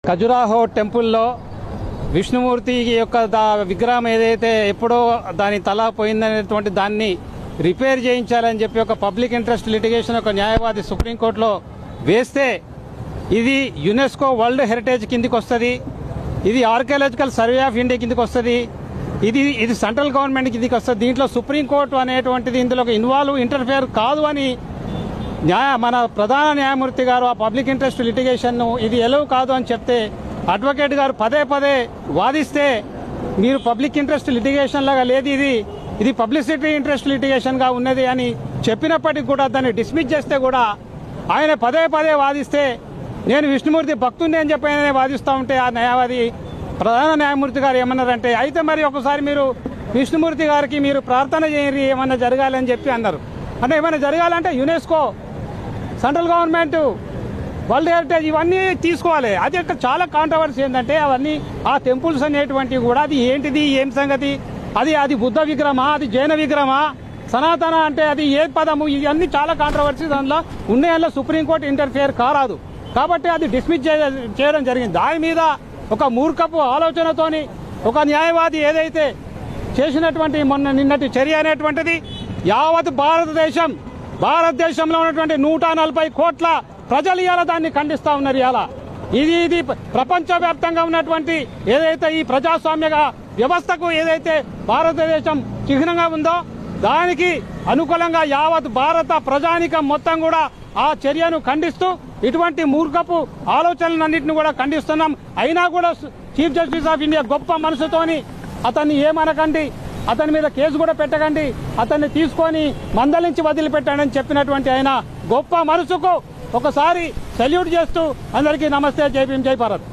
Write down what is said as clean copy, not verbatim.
ఖజురాహో టెంపుల్లో విష్ణుమూర్తి యొక్క విగ్రహం ఏదైతే ఎప్పుడో దాని తల పోయిందనేటువంటి దాన్ని రిపేర్ చేయించాలని చెప్పి ఒక పబ్లిక్ ఇంట్రెస్ట్ లిటిగేషన్ ఒక న్యాయవాది సుప్రీంకోర్టులో వేస్తే ఇది యునెస్కో వరల్డ్ హెరిటేజ్ కిందికి వస్తుంది, ఇది ఆర్కియాలజికల్ సర్వే ఆఫ్ ఇండియా కిందికి వస్తుంది, ఇది సెంట్రల్ గవర్నమెంట్ కిందికి వస్తుంది. దీంట్లో సుప్రీంకోర్టు అనేటువంటిది ఇందులో ఇంటర్ఫియర్ కాదు అని మన ప్రధాన న్యాయమూర్తి గారు ఆ పబ్లిక్ ఇంట్రెస్ట్ లిటిగేషన్ను ఇది ఎలవ్ కాదు అని చెప్తే అడ్వకేట్ గారు పదే పదే వాదిస్తే మీరు పబ్లిక్ ఇంట్రెస్ట్ లిటిగేషన్ లాగా లేదు, ఇది పబ్లిసిటీ ఇంట్రెస్ట్ లిటిగేషన్గా ఉన్నది అని చెప్పినప్పటికీ కూడా దాన్ని డిస్మిస్ చేస్తే కూడా ఆయన పదే పదే వాదిస్తే నేను విష్ణుమూర్తి భక్తుడిని అని చెప్పి ఆయన వాదిస్తూ ఉంటే ఆ న్యాయవాది ప్రధాన న్యాయమూర్తి గారు ఏమన్నారంటే అయితే మరి ఒకసారి మీరు విష్ణుమూర్తి గారికి మీరు ప్రార్థన చేయరు ఏమన్నా జరగాలని చెప్పి అన్నారు. అంటే ఏమైనా జరగాలంటే UNESCO, central government, world heritage ఇవన్నీ తీసుకోవాలి. అది చాలా కాంట్రవర్సీ ఏంటంటే అవన్నీ ఆ టెంపుల్స్ అనేటువంటివి కూడా అది ఏంటిది ఏం సంగతి, అది బుద్ధ విగ్రహమా, అది జైన విగ్రహమా, సనాతన అంటే అది ఏ పదము, ఇవన్నీ చాలా కాంట్రవర్సీ దానిలో ఉన్నాయల్లో సుప్రీంకోర్టు ఇంటర్ఫియర్ కారాదు. కాబట్టి అది డిస్మిస్ చేయడం జరిగింది. దాని మీద ఒక మూర్ఖపు ఆలోచనతోని ఒక న్యాయవాది ఏదైతే చేసినటువంటి నిన్నటి చర్య అనేటువంటిది యావత్ భారతదేశంలో ఉన్నటువంటి 140 కోట్ల ప్రజలు ఇవాళ దాన్ని ఖండిస్తా ఉన్నారు. ఇవాళ ఇది ప్రపంచవ్యాప్తంగా ఉన్నటువంటి ఏదైతే ఈ ప్రజాస్వామ్య వ్యవస్థకు ఏదైతే భారతదేశం చిహ్నంగా ఉందో దానికి అనుకూలంగా యావత్ భారత ప్రజానికం మొత్తం కూడా ఆ చర్యను ఖండిస్తూ ఇటువంటి మూర్ఖపు ఆలోచనలన్నింటినీ కూడా ఖండిస్తున్నాం. అయినా కూడా చీఫ్ జస్టిస్ ఆఫ్ ఇండియా గొప్ప మనసుతోని అతన్ని ఏమనకండి, అతని మీద కేసు కూడా పెట్టకండి, అతన్ని తీసుకొని మందలించి వదిలిపెట్టాడని చెప్పినటువంటి ఆయన గొప్ప మనసుకు ఒకసారి సెల్యూట్ చేస్తూ అందరికీ నమస్తే, జై భీమ్, జై భారత్.